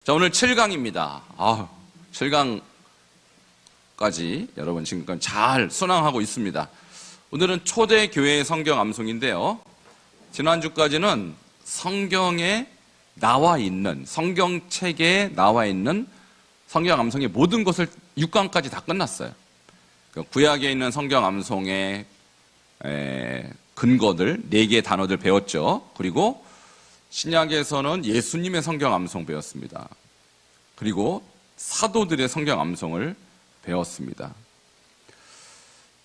자, 오늘 7강입니다. 7강까지 여러분 지금까지 잘 순항하고 있습니다. 오늘은 초대교회의 성경 암송인데요. 지난주까지는 성경에 나와 있는, 성경책에 나와 있는 성경 암송의 모든 것을 6강까지 다 끝났어요. 구약에 있는 성경 암송의 근거들, 4개의 단어들 배웠죠. 그리고 신약에서는 예수님의 성경 암송 배웠습니다. 그리고 사도들의 성경 암송을 배웠습니다.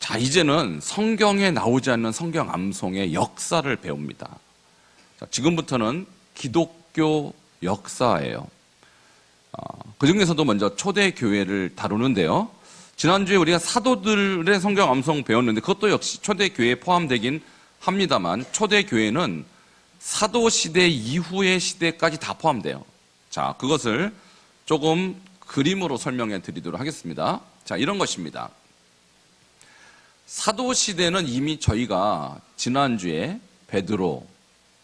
자, 이제는 성경에 나오지 않는 성경 암송의 역사를 배웁니다. 자, 지금부터는 기독교 역사예요. 그 중에서도 먼저 초대교회를 다루는데요. 지난주에 우리가 사도들의 성경 암송 배웠는데 그것도 역시 초대교회에 포함되긴 합니다만 초대교회는 사도시대 이후의 시대까지 다 포함돼요. 자, 그것을 조금 그림으로 설명해 드리도록 하겠습니다. 자, 이런 것입니다. 사도시대는 이미 저희가 지난주에 베드로,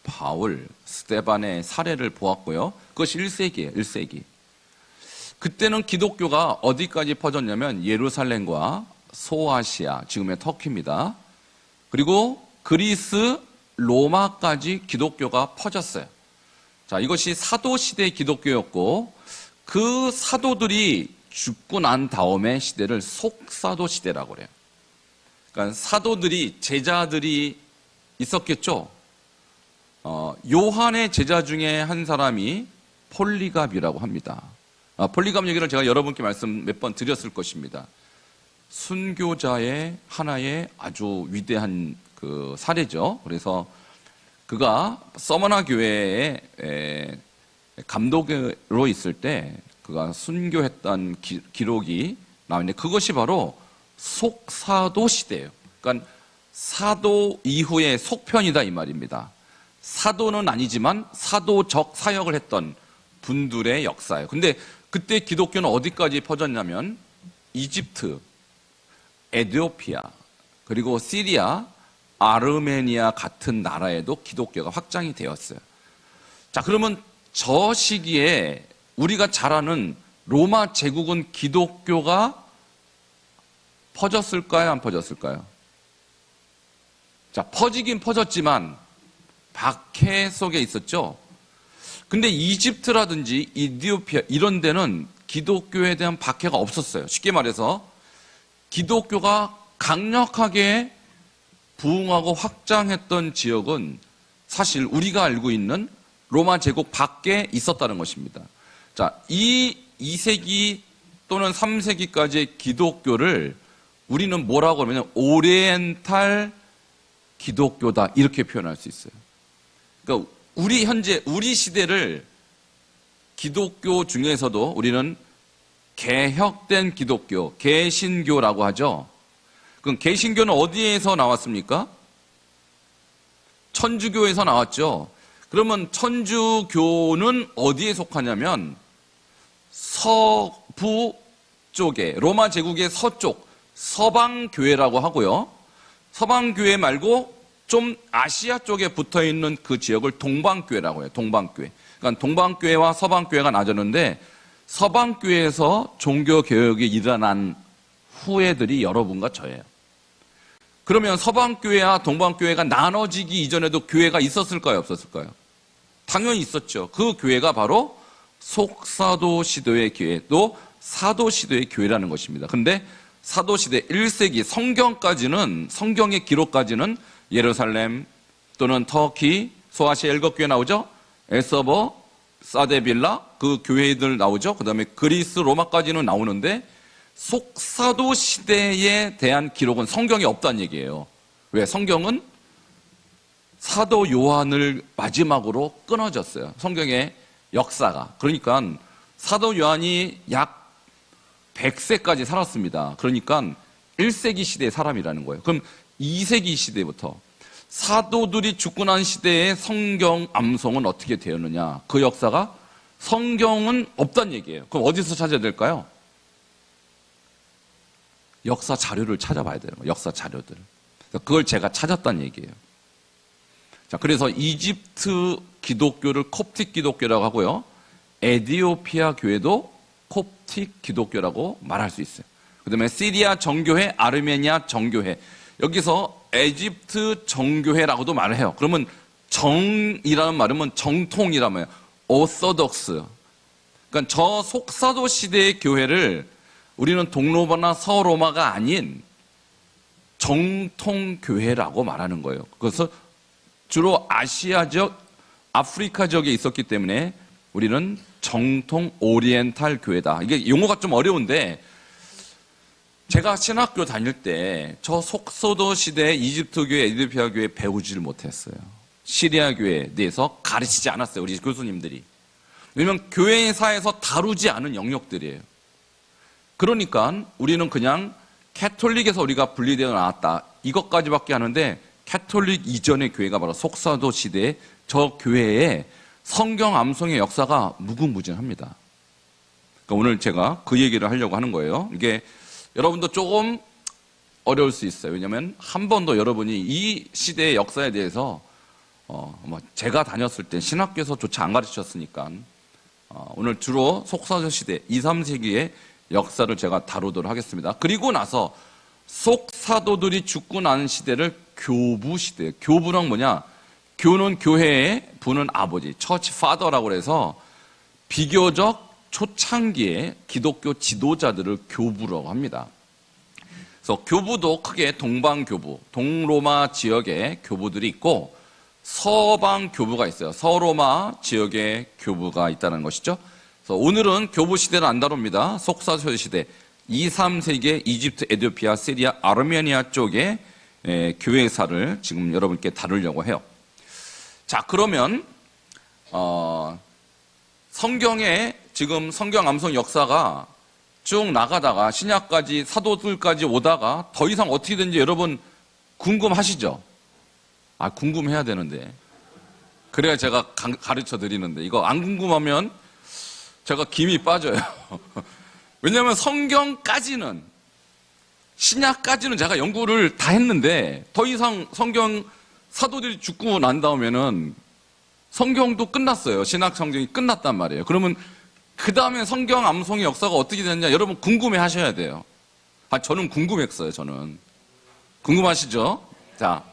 바울, 스데반의 사례를 보았고요. 그것이 1세기예요, 1세기. 그때는 기독교가 어디까지 퍼졌냐면 예루살렘과 소아시아, 지금의 터키입니다. 그리고 그리스, 로마까지 기독교가 퍼졌어요. 자, 이것이 사도시대의 기독교였고 그 사도들이 죽고 난 다음의 시대를 속사도 시대라고 그래요. 그러니까 사도들이, 제자들이 있었겠죠. 요한의 제자 중에 한 사람이 폴리갑이라고 합니다. 폴리갑 얘기를 제가 여러분께 말씀 몇 번 드렸을 것입니다. 순교자의 하나의 아주 위대한 그 사례죠. 그래서 그가 서머나 교회에 감독으로 있을 때 그가 순교했던 기록이 나오는데 그것이 바로 속사도 시대예요. 그러니까 사도 이후의 속편이다 이 말입니다. 사도는 아니지만 사도적 사역을 했던 분들의 역사예요. 근데 그때 기독교는 어디까지 퍼졌냐면 이집트, 에티오피아, 그리고 시리아, 아르메니아 같은 나라에도 기독교가 확장이 되었어요. 자, 그러면 저 시기에 우리가 잘 아는 로마 제국은 기독교가 퍼졌을까요? 안 퍼졌을까요? 자, 퍼지긴 퍼졌지만 박해 속에 있었죠. 근데 이집트라든지 이디오피아 이런 데는 기독교에 대한 박해가 없었어요. 쉽게 말해서 기독교가 강력하게 부흥하고 확장했던 지역은 사실 우리가 알고 있는 로마 제국 밖에 있었다는 것입니다. 자, 이 2세기 또는 3세기까지의 기독교를 우리는 뭐라고 하냐면 오리엔탈 기독교다 이렇게 표현할 수 있어요. 그러니까 우리 시대를 기독교 중에서도 우리는 개혁된 기독교, 개신교라고 하죠. 그럼 개신교는 어디에서 나왔습니까? 천주교에서 나왔죠. 그러면 천주교는 어디에 속하냐면 서부 쪽에, 로마 제국의 서쪽, 서방교회라고 하고요. 서방교회 말고 좀 아시아 쪽에 붙어있는 그 지역을 동방교회라고 해요. 동방교회. 그러니까 동방교회와 서방교회가 나뉘었는데 서방교회에서 종교개혁이 일어난 후예들이 여러분과 저예요. 그러면 서방교회와 동방교회가 나눠지기 이전에도 교회가 있었을까요? 없었을까요? 당연히 있었죠. 그 교회가 바로 속사도 시대의 교회, 또 사도 시대의 교회라는 것입니다. 그런데 사도 시대 1세기 성경까지는, 성경의 기록까지는 예루살렘 또는 터키, 소아시아 일곱 교회 나오죠? 에서버, 사데빌라 그 교회들 나오죠? 그 다음에 그리스, 로마까지는 나오는데 속사도 시대에 대한 기록은 성경에 없다는 얘기예요. 왜? 성경은 사도 요한을 마지막으로 끊어졌어요. 성경의 역사가. 그러니까 사도 요한이 약 100세까지 살았습니다. 그러니까 1세기 시대의 사람이라는 거예요. 그럼 2세기 시대부터 사도들이 죽고 난 시대의 성경 암송은 어떻게 되었느냐? 그 역사가 성경은 없다는 얘기예요. 그럼 어디서 찾아야 될까요? 역사 자료를 찾아봐야 되는 거예요. 역사 자료들. 그걸 제가 찾았다는 얘기예요. 자, 그래서 이집트 기독교를 콥틱 기독교라고 하고요. 에디오피아 교회도 콥틱 기독교라고 말할 수 있어요. 그 다음에 시리아 정교회, 아르메니아 정교회. 여기서 에집트 정교회라고도 말을 해요. 그러면 정이라는 말은 정통이라면 오소독스. 그러니까 저 속사도 시대의 교회를 우리는 동로마나 서로마가 아닌 정통교회라고 말하는 거예요. 그래서 주로 아시아 지역, 아프리카 지역에 있었기 때문에 우리는 정통 오리엔탈 교회다. 이게 용어가 좀 어려운데 제가 신학교 다닐 때 저 속소도 시대의 이집트 교회, 에디오피아 교회 배우지를 못했어요. 시리아 교회에 대해서 가르치지 않았어요. 우리 교수님들이. 왜냐하면 교회사에서 다루지 않은 영역들이에요. 그러니까 우리는 그냥 캐톨릭에서 우리가 분리되어 나왔다. 이것까지밖에 하는데 캐톨릭 이전의 교회가 바로 속사도 시대의 저 교회에 성경 암송의 역사가 무궁무진합니다. 그러니까 오늘 제가 그 얘기를 하려고 하는 거예요. 이게 여러분도 조금 어려울 수 있어요. 왜냐하면 한 번도 여러분이 이 시대의 역사에 대해서 제가 다녔을 때 신학교에서조차 안 가르쳤으니까 오늘 주로 속사도 시대 2, 3세기의 역사를 제가 다루도록 하겠습니다. 그리고 나서 속사도들이 죽고 나는 시대를 교부 시대. 교부는 뭐냐? 교는 교회의, 부는 아버지, 처치 파더라고 해서 비교적 초창기의 기독교 지도자들을 교부라고 합니다. 그래서 교부도 크게 동방교부, 동로마 지역의 교부들이 있고 서방교부가 있어요. 서로마 지역의 교부가 있다는 것이죠. 그래서 오늘은 교부 시대는 안 다룹니다. 속사도 시대 2, 3세기의 이집트, 에디오피아, 시리아, 아르메니아 쪽의 교회사를 지금 여러분께 다루려고 해요. 자, 그러면 성경에 지금 성경 암송 역사가 쭉 나가다가 신약까지 사도들까지 오다가 더 이상 어떻게 된지 여러분 궁금하시죠? 궁금해야 되는데 그래야 제가 가르쳐 드리는데 이거 안 궁금하면 제가 김이 빠져요. 왜냐하면 성경까지는 신약까지는 제가 연구를 다 했는데 더 이상 성경 사도들이 죽고 난 다음에는 성경도 끝났어요. 신약 성경이 끝났단 말이에요. 그러면 그 다음에 성경 암송의 역사가 어떻게 됐냐 여러분 궁금해 하셔야 돼요. 저는 궁금했어요. 저는 궁금하시죠? 자,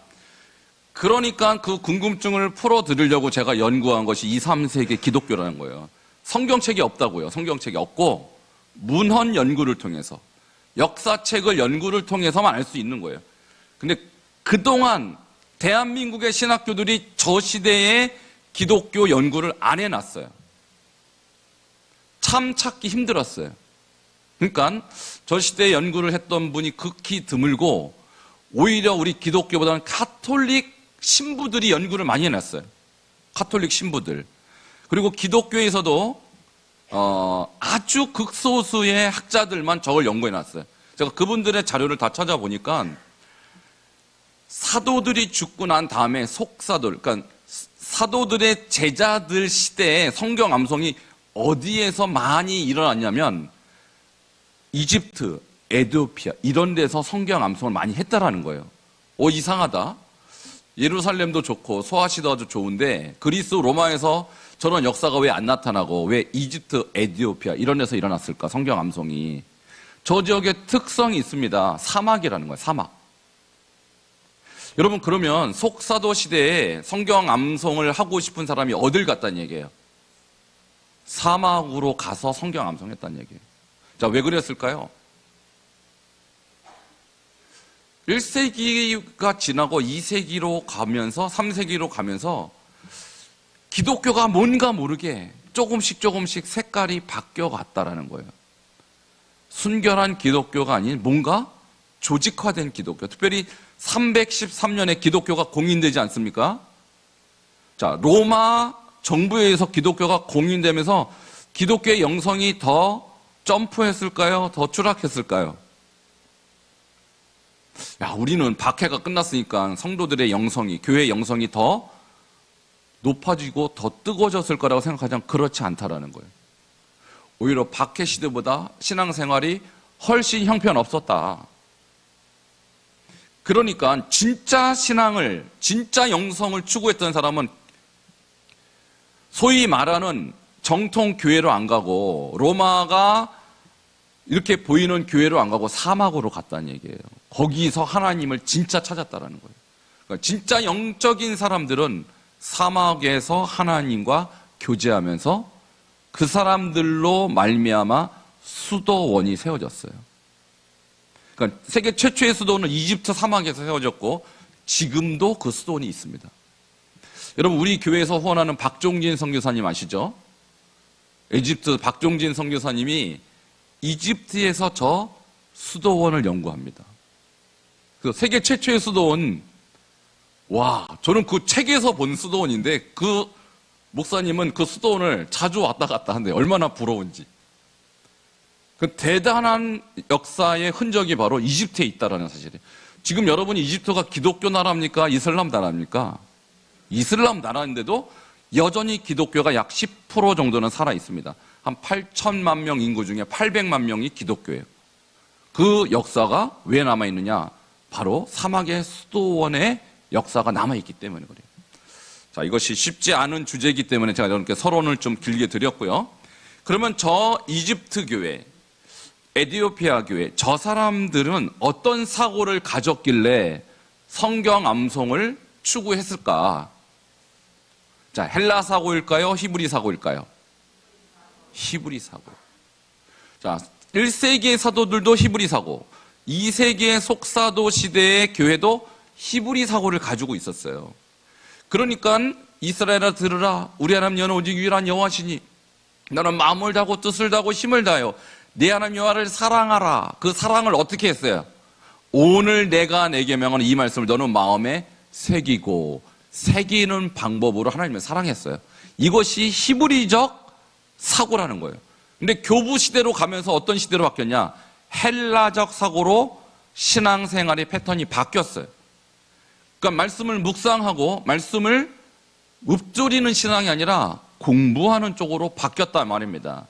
그러니까 그 궁금증을 풀어드리려고 제가 연구한 것이 2, 3세기 기독교라는 거예요. 성경책이 없다고요. 성경책이 없고 문헌 연구를 통해서 역사책을 연구를 통해서만 알 수 있는 거예요. 근데 그동안 대한민국의 신학교들이 저 시대의 기독교 연구를 안 해놨어요. 참 찾기 힘들었어요. 그러니까 저 시대에 연구를 했던 분이 극히 드물고 오히려 우리 기독교보다는 가톨릭 신부들이 연구를 많이 해놨어요. 가톨릭 신부들. 그리고 기독교에서도 아주 극소수의 학자들만 저걸 연구해놨어요. 제가 그분들의 자료를 다 찾아보니까 사도들이 죽고 난 다음에 속사들, 그러니까 사도들의 제자들 시대에 성경 암송이 어디에서 많이 일어났냐면 이집트, 에디오피아 이런 데서 성경 암송을 많이 했다라는 거예요. 이상하다. 예루살렘도 좋고 소아시아도 좋은데 그리스, 로마에서 저런 역사가 왜 안 나타나고 왜 이집트, 에디오피아 이런 데서 일어났을까? 성경 암송이. 저 지역의 특성이 있습니다. 사막이라는 거예요. 사막. 여러분 그러면 속사도 시대에 성경 암송을 하고 싶은 사람이 어딜 갔다는 얘기예요? 사막으로 가서 성경 암송했다는 얘기예요. 자, 왜 그랬을까요? 1세기가 지나고 2세기로 가면서 3세기로 가면서 기독교가 뭔가 모르게 조금씩 색깔이 바뀌어갔다라는 거예요. 순결한 기독교가 아닌 뭔가 조직화된 기독교. 특별히 313년에 기독교가 공인되지 않습니까? 자, 로마 정부에 의해서 기독교가 공인되면서 기독교의 영성이 더 점프했을까요? 더 추락했을까요? 우리는 박해가 끝났으니까 성도들의 영성이, 교회의 영성이 더 높아지고 더 뜨거워졌을 거라고 생각하지만 그렇지 않다라는 거예요. 오히려 박해 시대보다 신앙생활이 훨씬 형편없었다. 그러니까 진짜 신앙을, 진짜 영성을 추구했던 사람은 소위 말하는 정통 교회로 안 가고 로마가 이렇게 보이는 교회로 안 가고 사막으로 갔다는 얘기예요. 거기서 하나님을 진짜 찾았다라는 거예요. 그러니까 진짜 영적인 사람들은 사막에서 하나님과 교제하면서 그 사람들로 말미암아 수도원이 세워졌어요. 그러니까 세계 최초의 수도원은 이집트 사막에서 세워졌고 지금도 그 수도원이 있습니다. 여러분, 우리 교회에서 후원하는 박종진 선교사님 아시죠? 이집트 박종진 선교사님이 이집트에서 저 수도원을 연구합니다. 그 세계 최초의 수도원, 와, 저는 그 책에서 본 수도원인데 그 목사님은 그 수도원을 자주 왔다 갔다 하는데 얼마나 부러운지. 그 대단한 역사의 흔적이 바로 이집트에 있다라는 사실이에요. 지금 여러분이 이집트가 기독교 나라입니까? 이슬람 나라입니까? 이슬람 나라인데도 여전히 기독교가 약 10% 정도는 살아 있습니다. 한 8천만 명 인구 중에 800만 명이 기독교예요. 그 역사가 왜 남아있느냐? 바로 사막의 수도원의 역사가 남아있기 때문에 그래요. 자, 이것이 쉽지 않은 주제이기 때문에 제가 여러분께 서론을 좀 길게 드렸고요. 그러면 저 이집트 교회, 에티오피아 교회, 저 사람들은 어떤 사고를 가졌길래 성경 암송을 추구했을까? 자, 헬라 사고일까요? 히브리 사고일까요? 히브리 사고. 자, 1세기의 사도들도 히브리 사고, 2세기의 속사도 시대의 교회도 히브리 사고를 가지고 있었어요. 그러니까 이스라엘아 들으라, 우리 하나님 여호와는 오직 유일한 여호와시니 너는 마음을 다하고 뜻을 다하고 힘을 다하여 내 하나님 여호와를 사랑하라. 그 사랑을 어떻게 했어요? 오늘 내가 내게 명하는 이 말씀을 너는 마음에 새기고, 새기는 방법으로 하나님을 사랑했어요. 이것이 히브리적 사고라는 거예요. 근데 교부 시대로 가면서 어떤 시대로 바뀌었냐? 헬라적 사고로 신앙생활의 패턴이 바뀌었어요. 그러니까 말씀을 묵상하고 말씀을 읊조리는 신앙이 아니라 공부하는 쪽으로 바뀌었단 말입니다.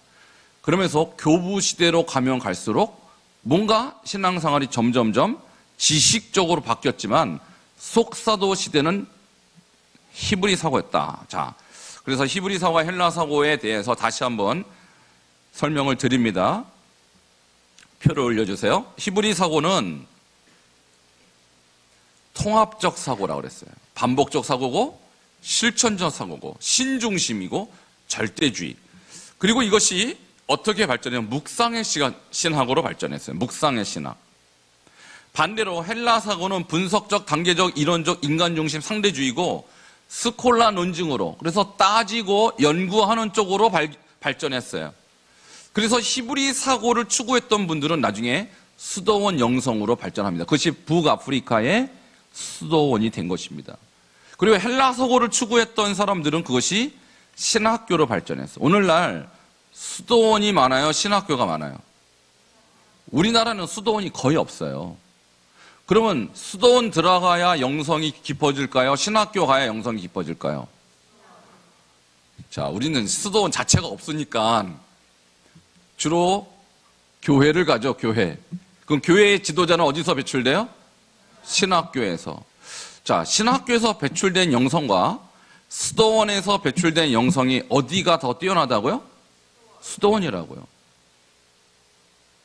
그러면서 교부 시대로 가면 갈수록 뭔가 신앙생활이 점점점 지식적으로 바뀌었지만 속사도 시대는 히브리 사고였다. 자, 그래서 히브리 사고와 헬라 사고에 대해서 다시 한번 설명을 드립니다. 표를 올려주세요. 히브리 사고는 통합적 사고라고 그랬어요. 반복적 사고고, 실천적 사고고, 신중심이고, 절대주의. 그리고 이것이 어떻게 발전해요? 묵상의 신학으로 발전했어요. 묵상의 신학. 반대로 헬라 사고는 분석적, 단계적, 이론적, 인간중심, 상대주의고, 스콜라 논증으로, 그래서 따지고 연구하는 쪽으로 발전했어요. 그래서 히브리 사고를 추구했던 분들은 나중에 수도원 영성으로 발전합니다. 그것이 북아프리카의 수도원이 된 것입니다. 그리고 헬라 사고를 추구했던 사람들은 그것이 신학교로 발전했어요. 오늘날 수도원이 많아요? 신학교가 많아요? 우리나라는 수도원이 거의 없어요. 그러면 수도원 들어가야 영성이 깊어질까요? 신학교 가야 영성이 깊어질까요? 자, 우리는 수도원 자체가 없으니까 주로 교회를 가죠, 교회. 그럼 교회의 지도자는 어디서 배출돼요? 신학교에서. 자, 신학교에서 배출된 영성과 수도원에서 배출된 영성이 어디가 더 뛰어나다고요? 수도원이라고요.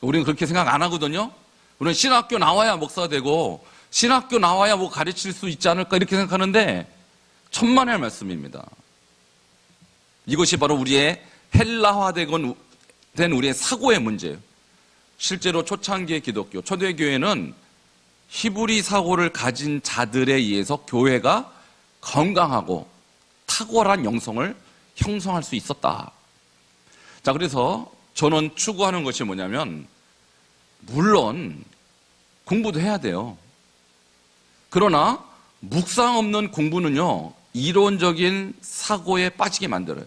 우리는 그렇게 생각 안 하거든요. 우리는 신학교 나와야 목사가 되고 신학교 나와야 뭐 가르칠 수 있지 않을까 이렇게 생각하는데 천만의 말씀입니다. 이것이 바로 우리의 헬라화된 우리의 사고의 문제예요. 실제로 초창기의 기독교, 초대교회는 히브리 사고를 가진 자들에 의해서 교회가 건강하고 탁월한 영성을 형성할 수 있었다. 자, 그래서 저는 추구하는 것이 뭐냐면, 물론 공부도 해야 돼요. 그러나 묵상 없는 공부는요, 이론적인 사고에 빠지게 만들어요.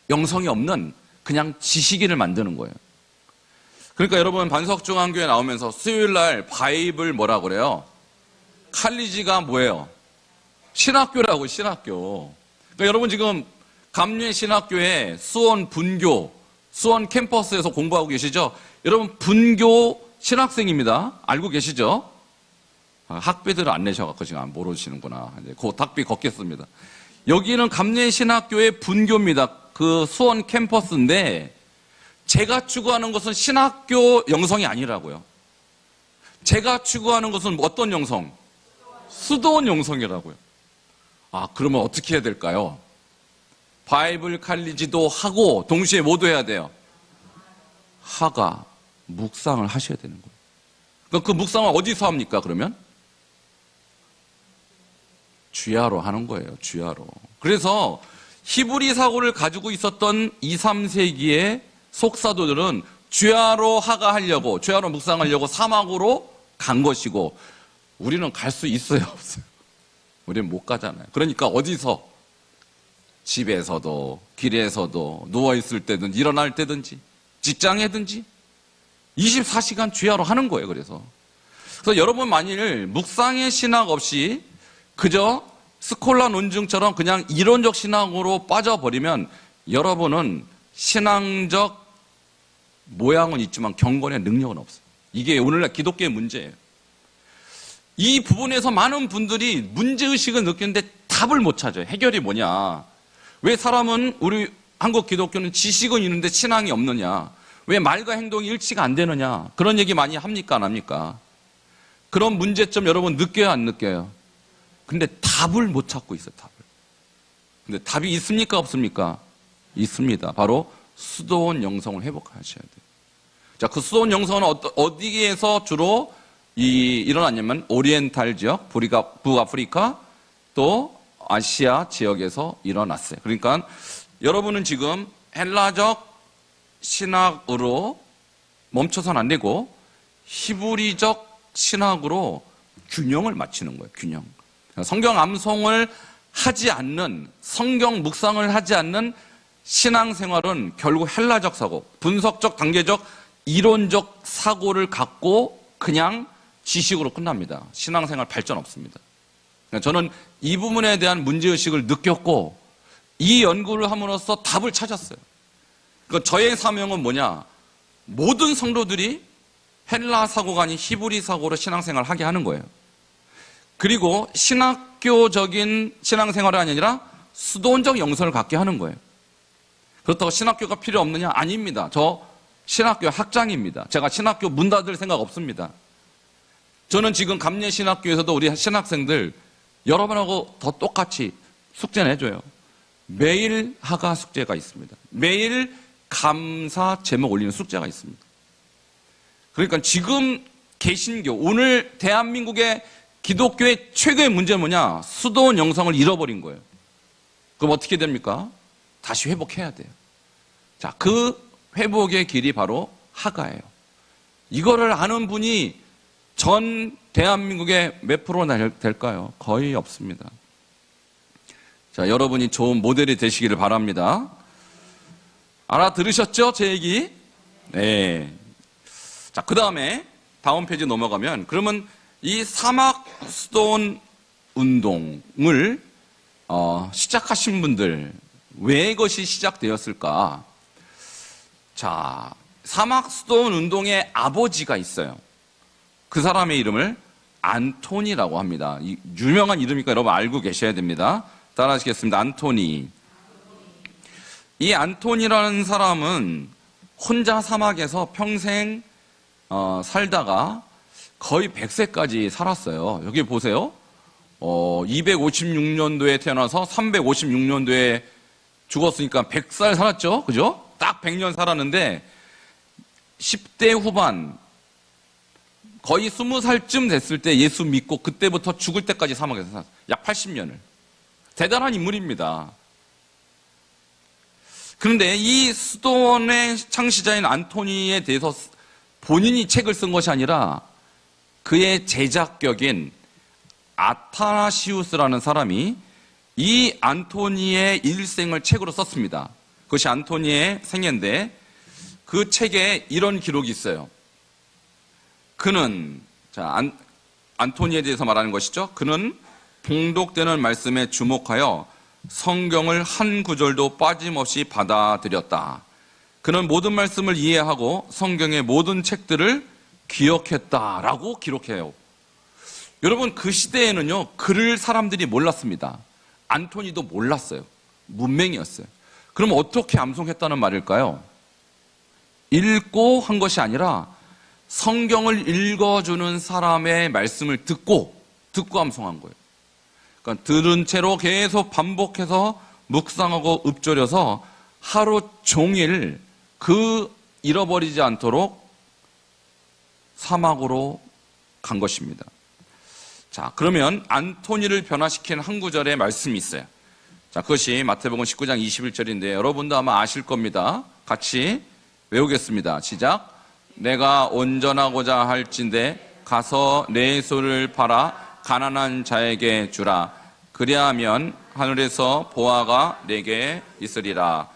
영성이 없는 그냥 지식인을 만드는 거예요. 그러니까 여러분, 반석중앙교회 나오면서 수요일날 바이블 뭐라 그래요? 칼리지가 뭐예요? 신학교라고, 신학교. 그러니까 여러분 지금 감리의 신학교에 수원 분교, 수원 캠퍼스에서 공부하고 계시죠? 여러분 분교 신학생입니다. 알고 계시죠? 학비들을 안 내셔갖고 지금 안 모르시는구나. 이제 곧 학비 걷겠습니다. 여기는 감리의 신학교의 분교입니다. 그 수원 캠퍼스인데 제가 추구하는 것은 신학교 영성이 아니라고요. 제가 추구하는 것은 어떤 영성? 수도원 영성이라고요. 아, 그러면 어떻게 해야 될까요? 바이블 칼리지도 하고 동시에 뭐도 해야 돼요? 하가, 묵상을 하셔야 되는 거예요. 그럼 그 묵상을 어디서 합니까, 그러면? 주야로 하는 거예요, 주야로. 그래서 히브리 사고를 가지고 있었던 2, 3세기의 속사도들은 주야로 하가 하려고, 주야로 묵상하려고 사막으로 간 것이고, 우리는 갈 수 있어요, 없어요? 우리는 못 가잖아요. 그러니까 어디서? 집에서도, 길에서도, 누워있을 때든지, 일어날 때든지, 직장에든지, 24시간 주야로 하는 거예요, 그래서. 그래서 여러분 만일 묵상의 신학 없이 그저 스콜라 논증처럼 그냥 이론적 신학으로 빠져버리면 여러분은 신앙적 모양은 있지만 경건의 능력은 없어요. 이게 오늘날 기독교의 문제예요. 이 부분에서 많은 분들이 문제의식을 느끼는데 답을 못 찾아요. 해결이 뭐냐. 왜 사람은 우리 한국 기독교는 지식은 있는데 신앙이 없느냐. 왜 말과 행동이 일치가 안 되느냐. 그런 얘기 많이 합니까 안 합니까? 그런 문제점 여러분 느껴요 안 느껴요? 근데 답을 못 찾고 있어요. 답을. 근데 답이 있습니까 없습니까? 있습니다. 바로 수도원 영성을 회복하셔야 돼요. 자, 그 수도원 영성은 어디에서 주로 일어났냐면 오리엔탈 지역, 북아프리카 또 아시아 지역에서 일어났어요. 그러니까 여러분은 지금 헬라적 신학으로 멈춰서는 안 되고 히브리적 신학으로 균형을 맞추는 거예요. 균형. 성경 암송을 하지 않는, 성경 묵상을 하지 않는 신앙생활은 결국 헬라적 사고, 분석적, 단계적, 이론적 사고를 갖고 그냥 지식으로 끝납니다. 신앙생활 발전 없습니다. 저는 이 부분에 대한 문제의식을 느꼈고 이 연구를 함으로써 답을 찾았어요. 그러니까 저의 사명은 뭐냐? 모든 성도들이 헬라 사고가 아닌 히브리 사고로 신앙생활을 하게 하는 거예요. 그리고 신학교적인 신앙생활이 아니라 수도원적 영성을 갖게 하는 거예요. 그렇다고 신학교가 필요 없느냐? 아닙니다. 저 신학교 학장입니다. 제가 신학교 문 닫을 생각 없습니다. 저는 지금 감례신학교에서도 우리 신학생들 여러분하고 더 똑같이 숙제 내줘요. 매일 하가 숙제가 있습니다. 매일 감사 제목 올리는 숙제가 있습니다. 그러니까 지금 개신교, 오늘 대한민국의 기독교의 최고의 문제는 뭐냐? 수도원 영성을 잃어버린 거예요. 그럼 어떻게 됩니까? 다시 회복해야 돼요. 자, 그 회복의 길이 바로 하가예요. 이거를 아는 분이 전 대한민국의 몇 프로나 될까요? 거의 없습니다. 자, 여러분이 좋은 모델이 되시기를 바랍니다. 알아들으셨죠? 제 얘기? 네. 자, 그 다음에 다음 페이지 넘어가면 그러면 이 사막 수도원 운동을 시작하신 분들 왜 이것이 시작되었을까? 자, 사막 수도원 운동의 아버지가 있어요. 그 사람의 이름을 안토니라고 합니다. 유명한 이름이니까 여러분 알고 계셔야 됩니다. 따라하시겠습니다. 안토니. 이 안토니라는 사람은 혼자 사막에서 평생 살다가 거의 100세까지 살았어요. 여기 보세요. 256년도에 태어나서 356년도에 죽었으니까 100살 살았죠? 그죠? 딱 100년 살았는데 10대 후반 거의 20살쯤 됐을 때 예수 믿고 그때부터 죽을 때까지 사막에서 살았어요. 약 80년을. 대단한 인물입니다. 그런데 이 수도원의 창시자인 안토니에 대해서 본인이 책을 쓴 것이 아니라 그의 제작격인 아타나시우스라는 사람이 이 안토니의 일생을 책으로 썼습니다. 그것이 안토니의 생애인데 그 책에 이런 기록이 있어요. 그는, 안토니에 대해서 말하는 것이죠. 그는 봉독되는 말씀에 주목하여 성경을 한 구절도 빠짐없이 받아들였다. 그는 모든 말씀을 이해하고 성경의 모든 책들을 기억했다라고 기록해요. 여러분, 그 시대에는요, 글을 사람들이 몰랐습니다. 안토니도 몰랐어요. 문맹이었어요. 그럼 어떻게 암송했다는 말일까요? 읽고 한 것이 아니라 성경을 읽어주는 사람의 말씀을 듣고 암송한 거예요. 그러니까 들은 채로 계속 반복해서 묵상하고 읊조려서 하루 종일 그 잃어버리지 않도록 사막으로 간 것입니다. 자, 그러면 안토니를 변화시킨 한 구절의 말씀이 있어요. 자, 그것이 마태복음 19장 21절인데 여러분도 아마 아실 겁니다. 같이 외우겠습니다. 시작. 내가 온전하고자 할진대 가서 내 소를 팔아 가난한 자에게 주라. 그리하면 하늘에서 보화가 내게 있으리라.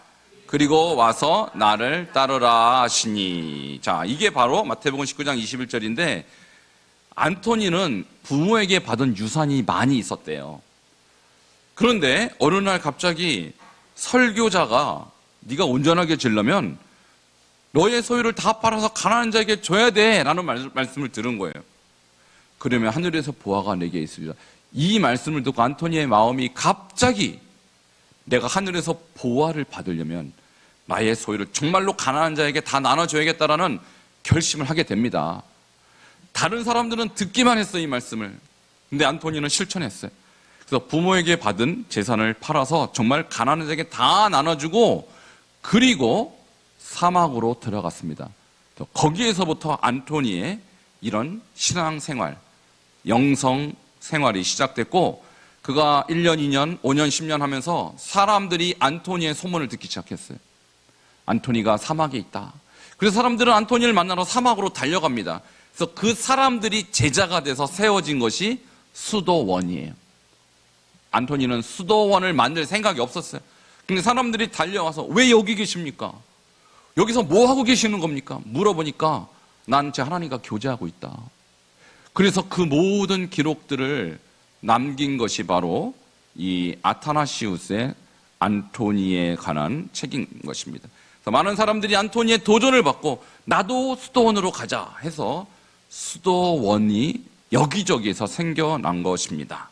그리고 와서 나를 따르라 하시니. 자, 이게 바로 마태복음 19장 21절인데 안토니는 부모에게 받은 유산이 많이 있었대요. 그런데 어느 날 갑자기 설교자가 네가 온전하게 지려면 너의 소유를 다 팔아서 가난한 자에게 줘야 돼 라는 말씀을 들은 거예요. 그러면 하늘에서 보화가 내게 있으리라. 이 말씀을 듣고 안토니의 마음이 갑자기 내가 하늘에서 보화를 받으려면 나의 소유를 정말로 가난한 자에게 다 나눠줘야겠다라는 결심을 하게 됩니다. 다른 사람들은 듣기만 했어요, 이 말씀을. 근데 안토니는 실천했어요. 그래서 부모에게 받은 재산을 팔아서 정말 가난한 자에게 다 나눠주고 그리고 사막으로 들어갔습니다. 거기에서부터 안토니의 이런 신앙생활, 영성 생활이 시작됐고 그가 1년, 2년, 5년, 10년 하면서 사람들이 안토니의 소문을 듣기 시작했어요. 안토니가 사막에 있다. 그래서 사람들은 안토니를 만나러 사막으로 달려갑니다. 그래서 그 사람들이 제자가 돼서 세워진 것이 수도원이에요. 안토니는 수도원을 만들 생각이 없었어요. 근데 사람들이 달려와서 왜 여기 계십니까? 여기서 뭐 하고 계시는 겁니까? 물어보니까 난 제 하나님과 교제하고 있다. 그래서 그 모든 기록들을 남긴 것이 바로 이 아타나시우스의 안토니에 관한 책인 것입니다. 그래서 많은 사람들이 안토니의 도전을 받고 나도 수도원으로 가자 해서 수도원이 여기저기에서 생겨난 것입니다.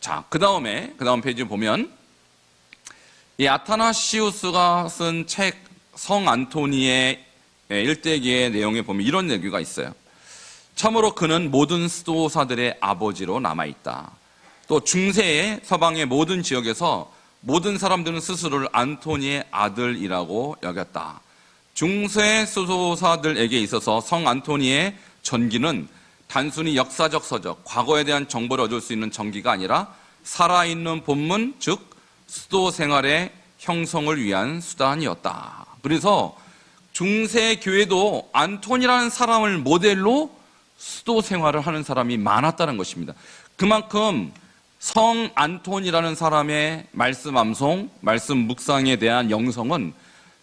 자, 그 다음 페이지 보면 이 아타나시우스가 쓴 책 성 안토니의 일대기의 내용에 보면 이런 얘기가 있어요. 참으로 그는 모든 수도사들의 아버지로 남아있다. 또 중세의 서방의 모든 지역에서 모든 사람들은 스스로를 안토니의 아들이라고 여겼다. 중세 수도사들에게 있어서 성 안토니의 전기는 단순히 역사적 서적, 과거에 대한 정보를 얻을 수 있는 전기가 아니라 살아있는 본문, 즉 수도 생활의 형성을 위한 수단이었다. 그래서 중세 교회도 안토니라는 사람을 모델로 수도 생활을 하는 사람이 많았다는 것입니다. 그만큼 성 안토니라는 사람의 말씀 암송, 말씀 묵상에 대한 영성은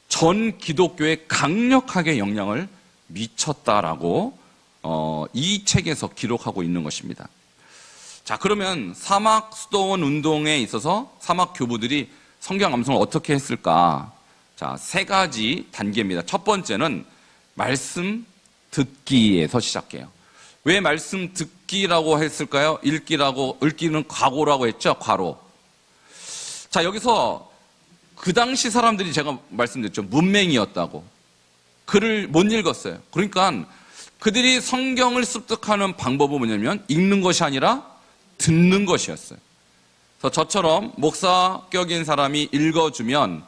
전 기독교에 강력하게 영향을 미쳤다라고 이 책에서 기록하고 있는 것입니다. 자, 그러면 사막 수도원 운동에 있어서 사막 교부들이 성경 암송을 어떻게 했을까? 자, 3가지 단계입니다. 첫 번째는 말씀 듣기에서 시작해요. 왜 말씀 듣기라고 했을까요? 읽기는 과로라고 했죠? 과로. 자, 여기서 그 당시 사람들이 제가 말씀드렸죠. 문맹이었다고. 글을 못 읽었어요. 그러니까 그들이 성경을 습득하는 방법은 뭐냐면 읽는 것이 아니라 듣는 것이었어요. 그래서 저처럼 목사격인 사람이 읽어주면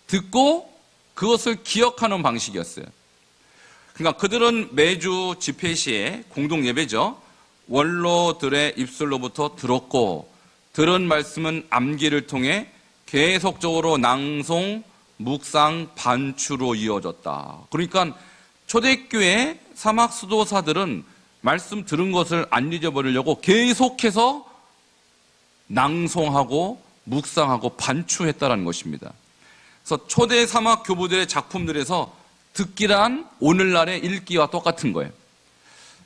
듣고 그것을 기억하는 방식이었어요. 그러니까 그들은 매주 집회 시에 공동 예배죠. 원로들의 입술로부터 들었고 들은 말씀은 암기를 통해 계속적으로 낭송, 묵상, 반추로 이어졌다. 그러니까 초대교회 사막 수도사들은 말씀 들은 것을 안 잊어버리려고 계속해서 낭송하고 묵상하고 반추했다는 것입니다. 그래서 초대 사막 교부들의 작품들에서 듣기란 오늘날의 읽기와 똑같은 거예요.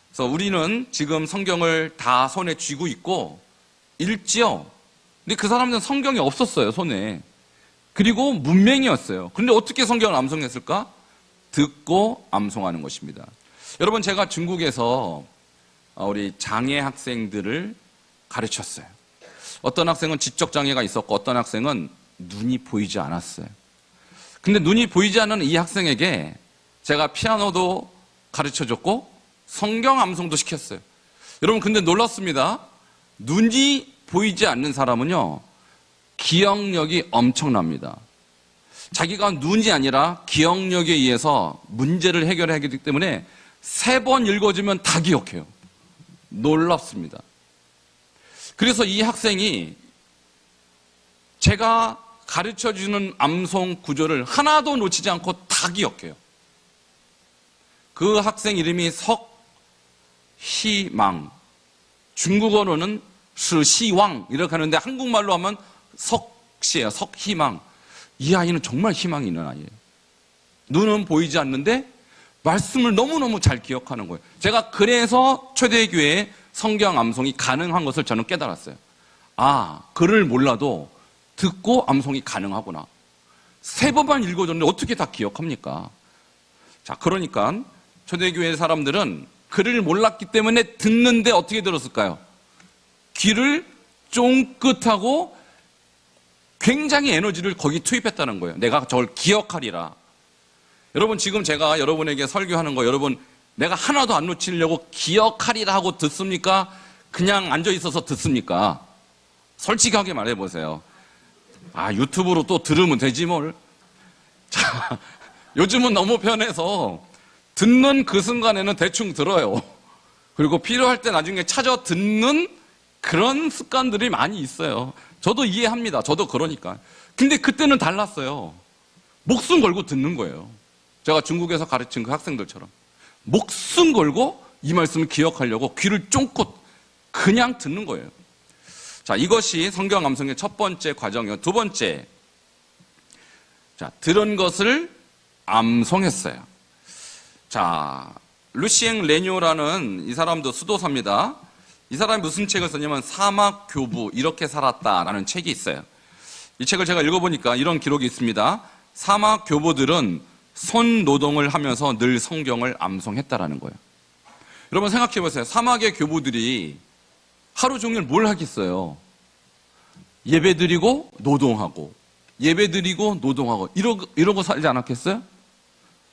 그래서 우리는 지금 성경을 다 손에 쥐고 있고 읽지요. 근데 그 사람들은 성경이 없었어요, 손에. 그리고 문맹이었어요. 그런데 어떻게 성경을 암송했을까? 듣고 암송하는 것입니다. 여러분, 제가 중국에서 우리 장애 학생들을 가르쳤어요. 어떤 학생은 지적 장애가 있었고 어떤 학생은 눈이 보이지 않았어요. 근데 눈이 보이지 않는 이 학생에게 제가 피아노도 가르쳐줬고 성경 암송도 시켰어요. 여러분, 근데 놀랐습니다. 눈이 보이지 않는 사람은요, 기억력이 엄청납니다. 자기가 눈이 아니라 기억력에 의해서 문제를 해결해야 하기 때문에 3번 읽어주면 다 기억해요. 놀랍습니다. 그래서 이 학생이 제가 가르쳐주는 암송 구조를 하나도 놓치지 않고 다 기억해요. 그 학생 이름이 석희망. 중국어로는 시왕 이렇게 하는데 한국말로 하면 석시예요. 석희망. 이 아이는 정말 희망이 있는 아이예요. 눈은 보이지 않는데 말씀을 너무너무 잘 기억하는 거예요. 제가 그래서 초대교회에 성경 암송이 가능한 것을 저는 깨달았어요. 아, 글을 몰라도 듣고 암송이 가능하구나. 3번만 읽어줬는데 어떻게 다 기억합니까? 자, 그러니까 초대교회 사람들은 글을 몰랐기 때문에 듣는데 어떻게 들었을까요? 귀를 쫑긋하고 굉장히 에너지를 거기 투입했다는 거예요. 내가 저걸 기억하리라. 여러분, 지금 제가 여러분에게 설교하는 거 여러분 내가 하나도 안 놓치려고 기억하리라 하고 듣습니까? 그냥 앉아 있어서 듣습니까? 솔직하게 말해보세요. 아, 유튜브로 또 들으면 되지 뭘. 자, 요즘은 너무 편해서 듣는 그 순간에는 대충 들어요. 그리고 필요할 때 나중에 찾아 듣는 그런 습관들이 많이 있어요. 저도 이해합니다. 저도 그러니까. 근데 그때는 달랐어요. 목숨 걸고 듣는 거예요. 제가 중국에서 가르친 그 학생들처럼. 목숨 걸고 이 말씀을 기억하려고 귀를 쫑긋 그냥 듣는 거예요. 자, 이것이 성경 암송의 첫 번째 과정이요. 두 번째. 자, 들은 것을 암송했어요. 자, 루시엥 레뇨라는 이 사람도 수도사입니다. 이 사람이 무슨 책을 썼냐면 사막 교부 이렇게 살았다라는 책이 있어요. 이 책을 제가 읽어보니까 이런 기록이 있습니다. 사막 교부들은 손 노동을 하면서 늘 성경을 암송했다라는 거예요. 여러분 생각해 보세요. 사막의 교부들이 하루 종일 뭘 하겠어요? 예배드리고 노동하고 예배드리고 노동하고 이러고 살지 않았겠어요?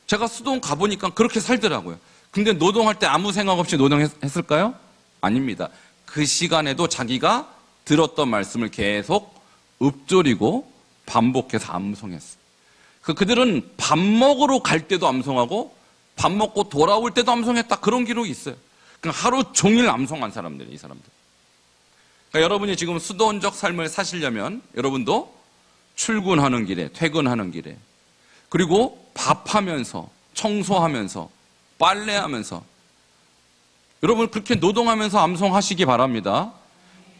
제가 수동 가보니까 그렇게 살더라고요. 근데 노동할 때 아무 생각 없이 노동했을까요? 아닙니다. 그 시간에도 자기가 들었던 말씀을 계속 읊조리고 반복해서 암송했어요. 그들은 밥 먹으러 갈 때도 암송하고 밥 먹고 돌아올 때도 암송했다. 그런 기록이 있어요. 그러니까 하루 종일 암송한 사람들이에요, 이 사람들. 그러니까 여러분이 지금 수도원적 삶을 사시려면 여러분도 출근하는 길에, 퇴근하는 길에, 그리고 밥하면서, 청소하면서, 빨래하면서, 여러분 그렇게 노동하면서 암송하시기 바랍니다.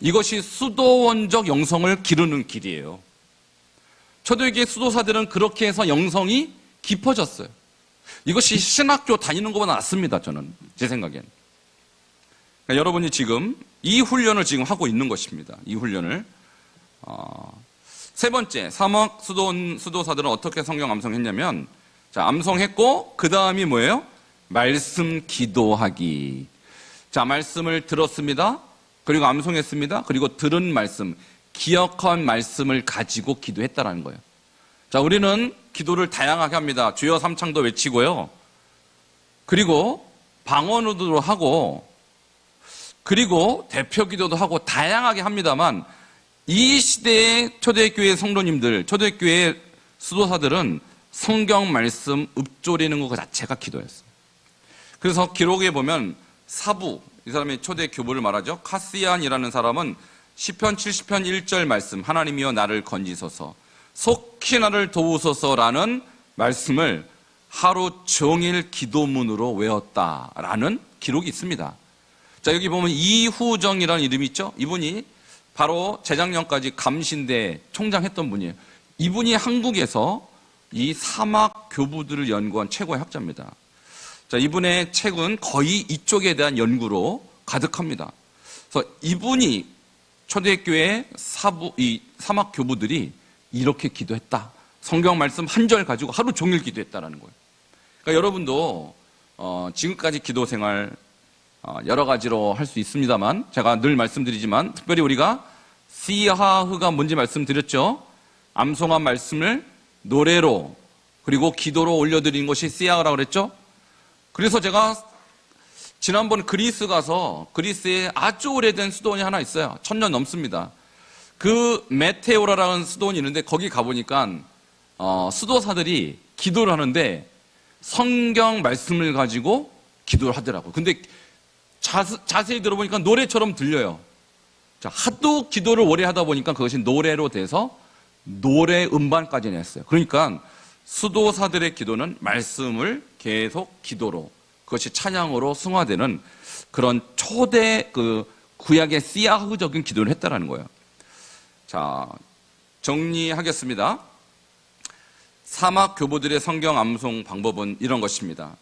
이것이 수도원적 영성을 기르는 길이에요. 초대교회 수도사들은 그렇게 해서 영성이 깊어졌어요. 이것이 신학교 다니는 것보다 낫습니다. 저는 제 생각엔. 그러니까 여러분이 지금 이 훈련을 지금 하고 있는 것입니다. 이 훈련을. 세 번째, 사막 수도사들은 어떻게 성경 암송했냐면, 자, 암송했고 그 다음이 뭐예요? 말씀 기도하기. 자, 말씀을 들었습니다. 그리고 암송했습니다. 그리고 들은 말씀, 기억한 말씀을 가지고 기도했다라는 거예요. 자, 우리는 기도를 다양하게 합니다. 주여 삼창도 외치고요. 그리고 방언으로 하고, 그리고 대표 기도도 하고 다양하게 합니다만, 이 시대의 초대교회 성도님들, 초대교회 수도사들은 성경 말씀 읊조리는 것 자체가 기도였어요. 그래서 기록에 보면 사부, 이 사람이 초대 교부를 말하죠. 카시안이라는 사람은 시편 70편 1절 말씀, 하나님이여 나를 건지소서, 속히 나를 도우소서라는 말씀을 하루 종일 기도문으로 외웠다라는 기록이 있습니다. 자, 여기 보면 이후정이라는 이름이 있죠. 이분이 바로 재작년까지 감신대 총장했던 분이에요. 이분이 한국에서 이 사막 교부들을 연구한 최고의 학자입니다. 자, 이분의 책은 거의 이쪽에 대한 연구로 가득합니다. 그래서 이분이 초대교회 이 사막 교부들이 이렇게 기도했다. 성경 말씀 한 절 가지고 하루 종일 기도했다라는 거예요. 그러니까 여러분도 지금까지 기도 생활 여러 가지로 할 수 있습니다만, 제가 늘 말씀드리지만 특별히 우리가 시하흐가 뭔지 말씀드렸죠. 암송한 말씀을 노래로 그리고 기도로 올려드리는 것이 씨아흐라고 그랬죠? 그래서 제가 지난번 그리스 가서 그리스에 아주 오래된 수도원이 하나 있어요. 1000년 넘습니다. 그 메테오라라는 수도원이 있는데 거기 가보니까 수도사들이 기도를 하는데 성경 말씀을 가지고 기도를 하더라고요. 근데 자세히 들어보니까 노래처럼 들려요. 자, 하도 기도를 오래 하다 보니까 그것이 노래로 돼서 노래 음반까지 냈어요. 그러니까 수도사들의 기도는 말씀을 계속 기도로, 그것이 찬양으로 승화되는 그런 초대 구약의 씨아흐적인 기도를 했다라는 거예요. 자, 정리하겠습니다. 사막 교부들의 성경 암송 방법은 이런 것입니다.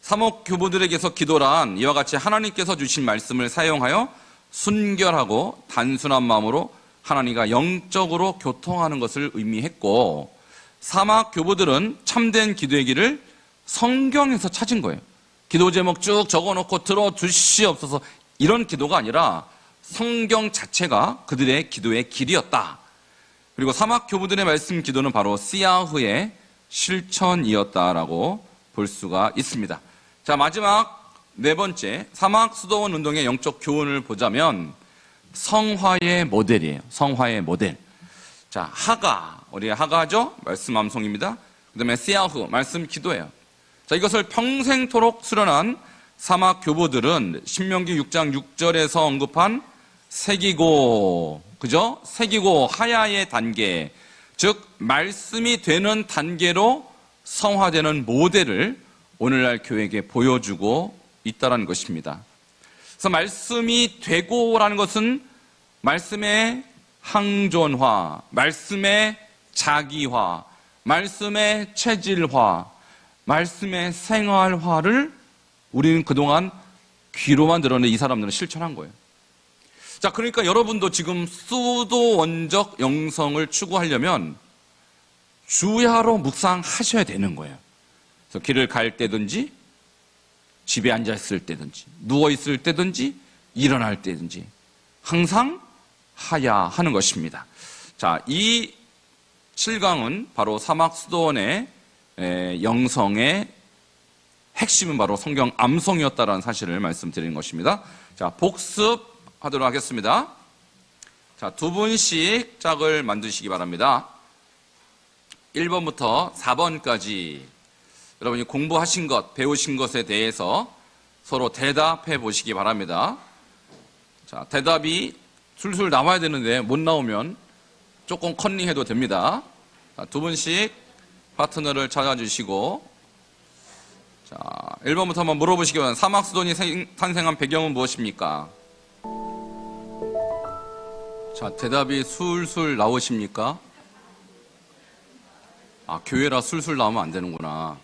사막 교부들에게서 기도란 이와 같이 하나님께서 주신 말씀을 사용하여 순결하고 단순한 마음으로 하나님과 영적으로 교통하는 것을 의미했고, 사막 교부들은 참된 기도의 길을 성경에서 찾은 거예요. 기도 제목 쭉 적어놓고 들어주시옵소서 이런 기도가 아니라 성경 자체가 그들의 기도의 길이었다. 그리고 사막 교부들의 말씀 기도는 바로 씨아흐의 실천이었다라고 볼 수가 있습니다. 자, 마지막 네 번째, 사막 수도원 운동의 영적 교훈을 보자면 성화의 모델이에요. 성화의 모델. 자, 하가, 우리 하가죠? 말씀 암송입니다. 그 다음에 씨아흐, 말씀 기도예요. 자, 이것을 평생토록 수련한 사막 교부들은 신명기 6장 6절에서 언급한 새기고, 그죠? 새기고 하야의 단계, 즉 말씀이 되는 단계로 성화되는 모델을 오늘날 교회에게 보여주고 있다는 것입니다. 그래서 말씀이 되고라는 것은 말씀의 항존화, 말씀의 자기화, 말씀의 체질화, 말씀의 생활화를 우리는 그동안 귀로만 들었는데 이 사람들은 실천한 거예요. 자, 그러니까 여러분도 지금 수도원적 영성을 추구하려면 주야로 묵상하셔야 되는 거예요. 그래서 길을 갈 때든지, 집에 앉아 있을 때든지, 누워 있을 때든지, 일어날 때든지 항상 하야 하는 것입니다. 자, 이 7강은 바로 사막 수도원의 영성의 핵심은 바로 성경 암송이었다라는 사실을 말씀드리는 것입니다. 자, 복습하도록 하겠습니다. 자, 두 분씩 짝을 만드시기 바랍니다. 1번부터 4번까지 여러분이 공부하신 것, 배우신 것에 대해서 서로 대답해 보시기 바랍니다. 자, 대답이 술술 나와야 되는데 못 나오면 조금 컨닝해도 됩니다. 자, 두 분씩 파트너를 찾아주시고, 자, 1번부터 한번 물어보시기 바랍니다. 사막 수도원이 탄생한 배경은 무엇입니까? 자, 대답이 술술 나오십니까? 아, 교회라 술술 나오면 안 되는구나.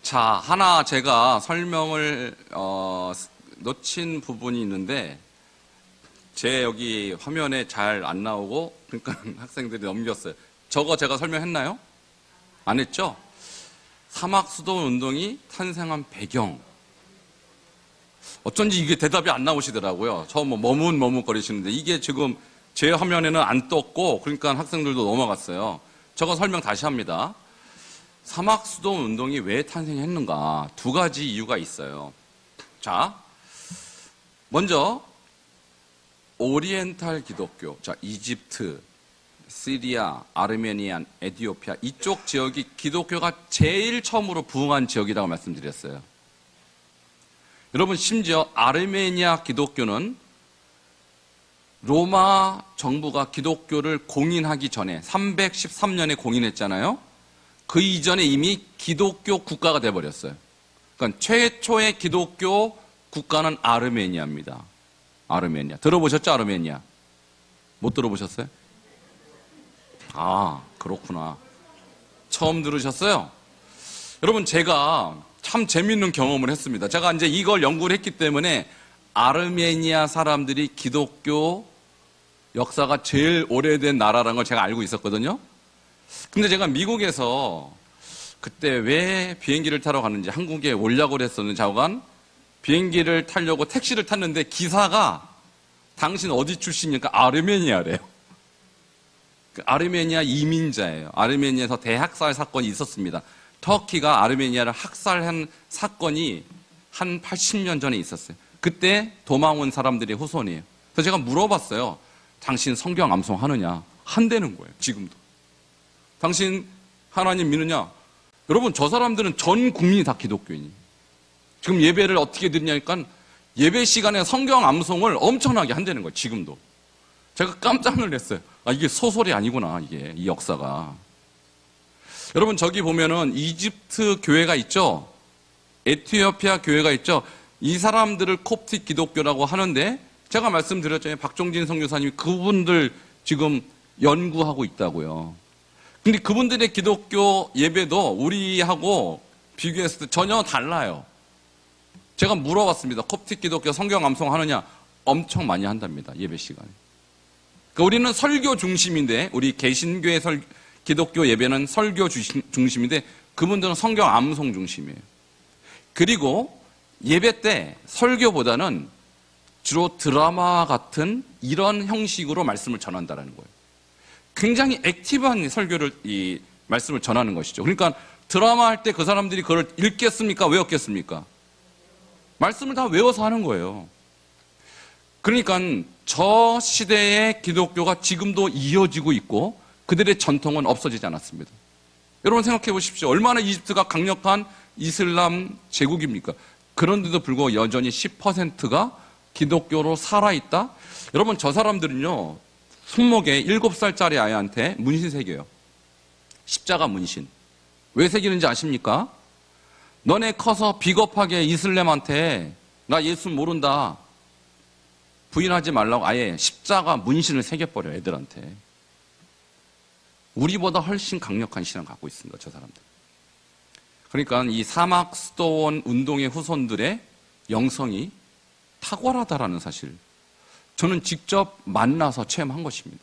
자, 하나 제가 설명을 놓친 부분이 있는데 제 여기 화면에 잘 안 나오고 그러니까 학생들이 넘겼어요. 저거 제가 설명했나요? 안 했죠? 사막 수도원 운동이 탄생한 배경. 어쩐지 이게 대답이 안 나오시더라고요. 저 머뭇거리시는데 이게 지금 제 화면에는 안 떴고 그러니까 학생들도 넘어갔어요. 저거 설명 다시 합니다. 사막 수도원 운동이 왜 탄생했는가? 두 가지 이유가 있어요. 자, 먼저 오리엔탈 기독교, 자, 이집트, 시리아, 아르메니안, 에티오피아 이쪽 지역이 기독교가 제일 처음으로 부흥한 지역이라고 말씀드렸어요. 여러분, 심지어 아르메니아 기독교는 로마 정부가 기독교를 공인하기 전에 313년에 공인했잖아요. 그 이전에 이미 기독교 국가가 돼버렸어요. 그러니까 최초의 기독교 국가는 아르메니아입니다. 아르메니아. 들어보셨죠? 아르메니아. 못 들어보셨어요? 아, 그렇구나. 처음 들으셨어요? 여러분, 제가 참 재밌는 경험을 했습니다. 제가 이제 이걸 연구를 했기 때문에 아르메니아 사람들이 기독교 역사가 제일 오래된 나라라는 걸 제가 알고 있었거든요. 근데 제가 미국에서 그때 왜 비행기를 타러 갔는지 한국에 오려고 했었는지 하여간 비행기를 타려고 택시를 탔는데 기사가 당신 어디 출신이니까 아르메니아래요. 그 아르메니아 이민자예요. 아르메니아에서 대학살 사건이 있었습니다. 터키가 아르메니아를 학살한 사건이 한 80년 전에 있었어요. 그때 도망 온 사람들의 후손이에요. 그래서 제가 물어봤어요. 당신 성경 암송하느냐? 한다는 거예요. 지금도. 당신 하나님 믿느냐? 여러분, 저 사람들은 전 국민이 다 기독교인이. 지금 예배를 어떻게 드리냐니까 예배 시간에 성경 암송을 엄청나게 한다는 거예요. 지금도. 제가 깜짝 놀랐어요. 아, 이게 소설이 아니구나. 이게 이 역사가. 여러분, 저기 보면은 이집트 교회가 있죠. 에티오피아 교회가 있죠. 이 사람들을 콥틱 기독교라고 하는데 제가 말씀드렸잖아요. 박종진 선교사님이 그분들 지금 연구하고 있다고요. 근데 그분들의 기독교 예배도 우리하고 비교했을 때 전혀 달라요. 제가 물어봤습니다. 콥틱 기독교 성경 암송 하느냐? 엄청 많이 한답니다. 예배 시간에. 그러니까 우리는 설교 중심인데, 우리 개신교의 기독교 예배는 설교 중심인데, 그분들은 성경 암송 중심이에요. 그리고 예배 때 설교보다는 주로 드라마 같은 이런 형식으로 말씀을 전한다는 거예요. 굉장히 액티브한 설교를, 이 말씀을 전하는 것이죠. 그러니까 드라마 할 때 그 사람들이 그걸 읽겠습니까? 외웠겠습니까? 말씀을 다 외워서 하는 거예요. 그러니까 저 시대의 기독교가 지금도 이어지고 있고 그들의 전통은 없어지지 않았습니다. 여러분 생각해 보십시오. 얼마나 이집트가 강력한 이슬람 제국입니까? 그런데도 불구하고 여전히 10%가 기독교로 살아있다? 여러분, 저 사람들은요, 손목에 7살짜리 아이한테 문신 새겨요. 십자가 문신. 왜 새기는지 아십니까? 너네 커서 비겁하게 이슬람한테 나 예수 모른다 부인하지 말라고 아예 십자가 문신을 새겨버려, 애들한테. 우리보다 훨씬 강력한 신앙을 갖고 있습니다, 저 사람들. 그러니까 이 사막 수도원 운동의 후손들의 영성이 탁월하다라는 사실, 저는 직접 만나서 체험한 것입니다.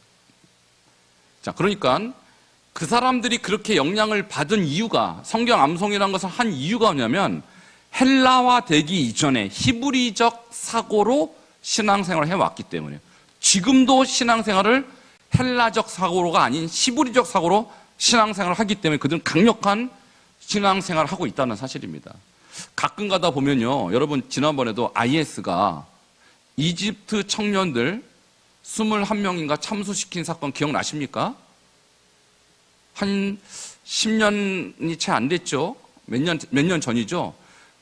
자, 그러니까 그 사람들이 그렇게 영향을 받은 이유가, 성경 암송이라는 것을 한 이유가 뭐냐면 헬라화 되기 이전에 히브리적 사고로 신앙생활을 해왔기 때문에요. 지금도 신앙생활을 헬라적 사고로가 아닌 히브리적 사고로 신앙생활을 하기 때문에 그들은 강력한 신앙생활을 하고 있다는 사실입니다. 가끔 가다 보면요, 여러분 지난번에도 IS가 이집트 청년들 21명인가 참수시킨 사건 기억나십니까? 한 10년이 채 안 됐죠? 몇 년 전이죠?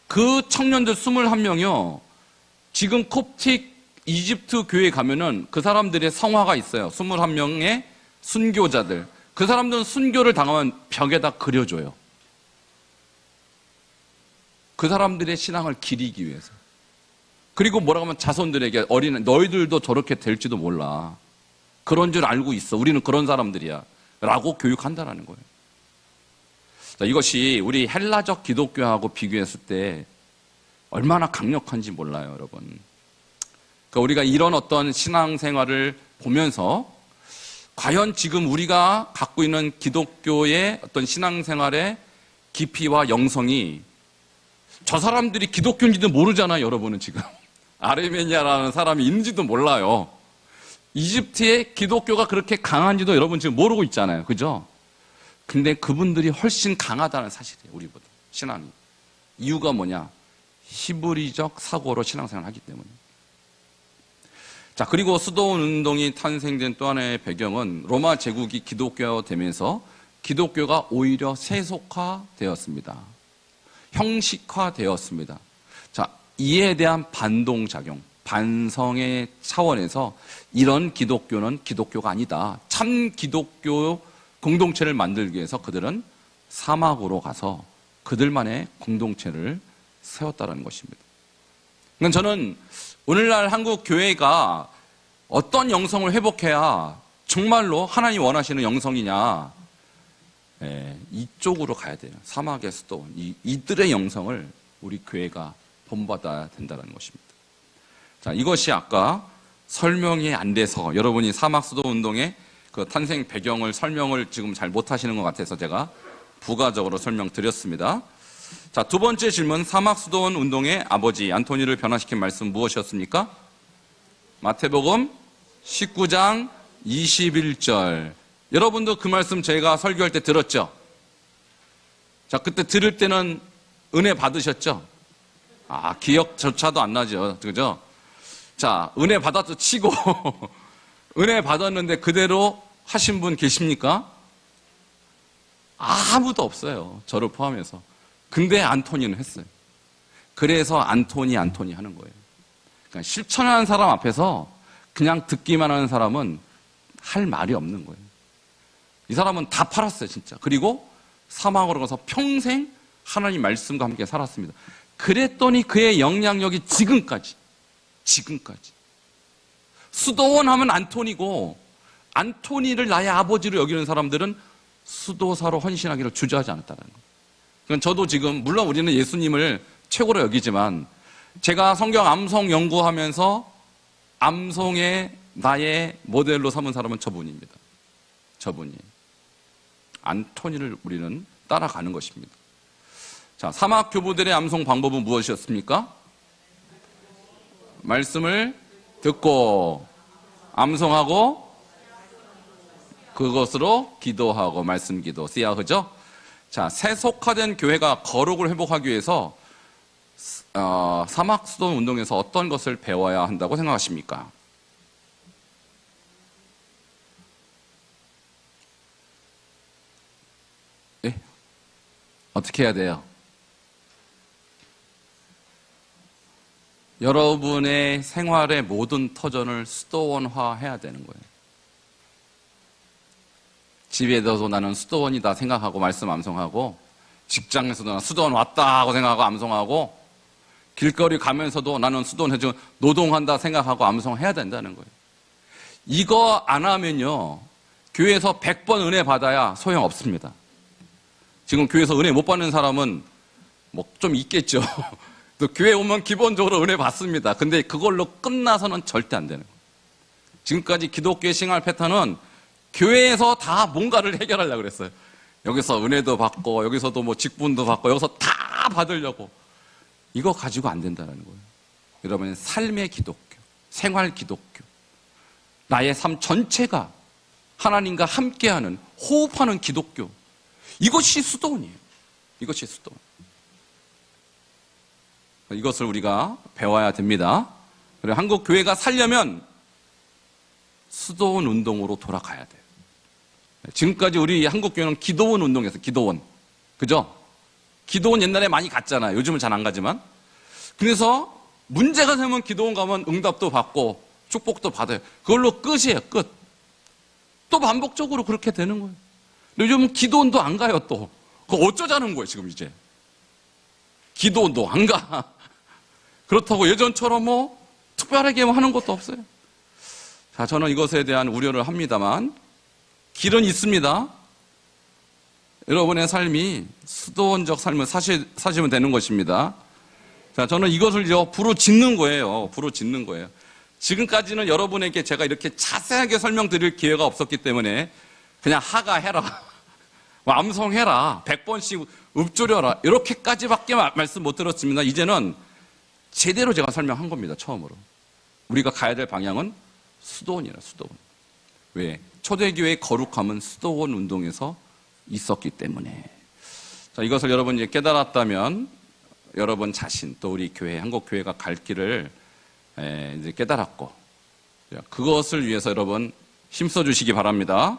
그 청년들 21명이요. 지금 콥틱 이집트 교회에 가면은 그 사람들의 성화가 있어요. 21명의 순교자들. 그 사람들은 순교를 당하면 벽에다 그려줘요. 그 사람들의 신앙을 기리기 위해서. 그리고 뭐라고 하면 자손들에게 어린애, 너희들도 저렇게 될지도 몰라. 그런 줄 알고 있어. 우리는 그런 사람들이야. 라고 교육한다라는 거예요. 자, 이것이 우리 헬라적 기독교하고 비교했을 때 얼마나 강력한지 몰라요, 여러분. 그러니까 우리가 이런 어떤 신앙생활을 보면서 과연 지금 우리가 갖고 있는 기독교의 어떤 신앙생활의 깊이와 영성이, 저 사람들이 기독교인지도 모르잖아요, 여러분은 지금. 아르메니아라는 사람이 있는지도 몰라요. 이집트의 기독교가 그렇게 강한지도 여러분 지금 모르고 있잖아요. 그죠? 근데 그분들이 훨씬 강하다는 사실이에요, 우리보다. 신앙이. 이유가 뭐냐? 히브리적 사고로 신앙생활을 하기 때문에. 자, 그리고 수도원 운동이 탄생된 또 하나의 배경은 로마 제국이 기독교되면서 기독교가 오히려 세속화되었습니다. 형식화되었습니다. 자, 이에 대한 반동작용, 반성의 차원에서 이런 기독교는 기독교가 아니다. 참 기독교 공동체를 만들기 위해서 그들은 사막으로 가서 그들만의 공동체를 세웠다는 것입니다. 그러니까 저는 오늘날 한국 교회가 어떤 영성을 회복해야 정말로 하나님 원하시는 영성이냐, 이쪽으로 가야 돼요. 사막의 수도, 이들의 영성을 우리 교회가 본받아야 된다는 것입니다. 자, 이것이 아까 설명이 안 돼서 여러분이 사막 수도 운동의 그 탄생 배경을 설명을 지금 잘 못하시는 것 같아서 제가 부가적으로 설명드렸습니다. 자, 두 번째 질문, 사막 수도원 운동의 아버지 안토니를 변화시킨 말씀 무엇이었습니까? 마태복음 19장 21절. 여러분도 그 말씀 제가 설교할 때 들었죠? 자, 그때 들을 때는 은혜 받으셨죠? 기억조차도 안 나죠. 그죠? 자, 은혜 받았죠 치고 은혜 받았는데 그대로 하신 분 계십니까? 아무도 없어요. 저를 포함해서. 근데 안토니는 했어요. 그래서 안토니 하는 거예요. 그러니까 실천하는 사람 앞에서 그냥 듣기만 하는 사람은 할 말이 없는 거예요. 이 사람은 다 팔았어요, 진짜. 그리고 사망으로 가서 평생 하나님 말씀과 함께 살았습니다. 그랬더니 그의 영향력이 지금까지. 수도원 하면 안토니고, 안토니를 나의 아버지로 여기는 사람들은 수도사로 헌신하기를 주저하지 않았다는 거예요. 그러니까 저도 지금, 물론 우리는 예수님을 최고로 여기지만, 제가 성경 암송 연구하면서 암송의 나의 모델로 삼은 사람은 저분입니다. 저분이. 안토니를 우리는 따라가는 것입니다. 자, 사막 교부들의 암송 방법은 무엇이었습니까? 말씀을 듣고 암송하고 그것으로 기도하고 말씀 기도, 씨야흐죠? 자, 세속화된 교회가 거룩을 회복하기 위해서 사막 수도원 운동에서 어떤 것을 배워야 한다고 생각하십니까? 예? 어떻게 해야 돼요? 여러분의 생활의 모든 터전을 수도원화 해야 되는 거예요. 집에서도 나는 수도원이다 생각하고 말씀 암송하고, 직장에서도 나는 수도원 왔다 하고 생각하고 암송하고, 길거리 가면서도 나는 수도원 해주고 노동한다 생각하고 암송해야 된다는 거예요. 이거 안 하면요, 교회에서 100번 은혜 받아야 소용없습니다. 지금 교회에서 은혜 못 받는 사람은 뭐 좀 있겠죠. 또 교회 오면 기본적으로 은혜 받습니다. 근데 그걸로 끝나서는 절대 안 되는 거예요. 지금까지 기독교의 생활 패턴은 교회에서 다 뭔가를 해결하려고 그랬어요. 여기서 은혜도 받고, 여기서도 뭐 직분도 받고, 여기서 다 받으려고. 이거 가지고 안 된다는 거예요. 여러분의 삶의 기독교, 생활 기독교, 나의 삶 전체가 하나님과 함께하는, 호흡하는 기독교. 이것이 수도원이에요. 이것이 수도원. 이것을 우리가 배워야 됩니다. 그리고 한국 교회가 살려면 수도원 운동으로 돌아가야 돼요. 지금까지 우리 한국 교회는 기도원 운동에서 기도원, 그죠? 기도원 옛날에 많이 갔잖아요. 요즘은 잘 안 가지만. 그래서 문제가 되면 기도원 가면 응답도 받고 축복도 받아요. 그걸로 끝이에요. 끝. 또 반복적으로 그렇게 되는 거예요. 요즘은 기도원도 안 가요. 또 그거 어쩌자는 거예요. 지금 이제 기도원도 안 가. 그렇다고 예전처럼 뭐 특별하게 뭐 하는 것도 없어요. 자, 저는 이것에 대한 우려를 합니다만 길은 있습니다. 여러분의 삶이 수도원적 삶을 사시면 되는 것입니다. 자, 저는 이것을 부르짖는 거예요. 부르짖는 거예요. 지금까지는 여러분에게 제가 이렇게 자세하게 설명드릴 기회가 없었기 때문에 그냥 하가해라, 암송해라, 100번씩 읊조려라, 이렇게까지밖에 말씀 못 들었습니다. 이제는 제대로 제가 설명한 겁니다. 처음으로. 우리가 가야 될 방향은 수도원이라, 수도원. 왜? 초대교회의 거룩함은 수도원 운동에서 있었기 때문에. 자, 이것을 여러분이 깨달았다면 여러분 자신, 또 우리 교회, 한국교회가 갈 길을 이제 깨달았고, 그것을 위해서 여러분 힘써 주시기 바랍니다.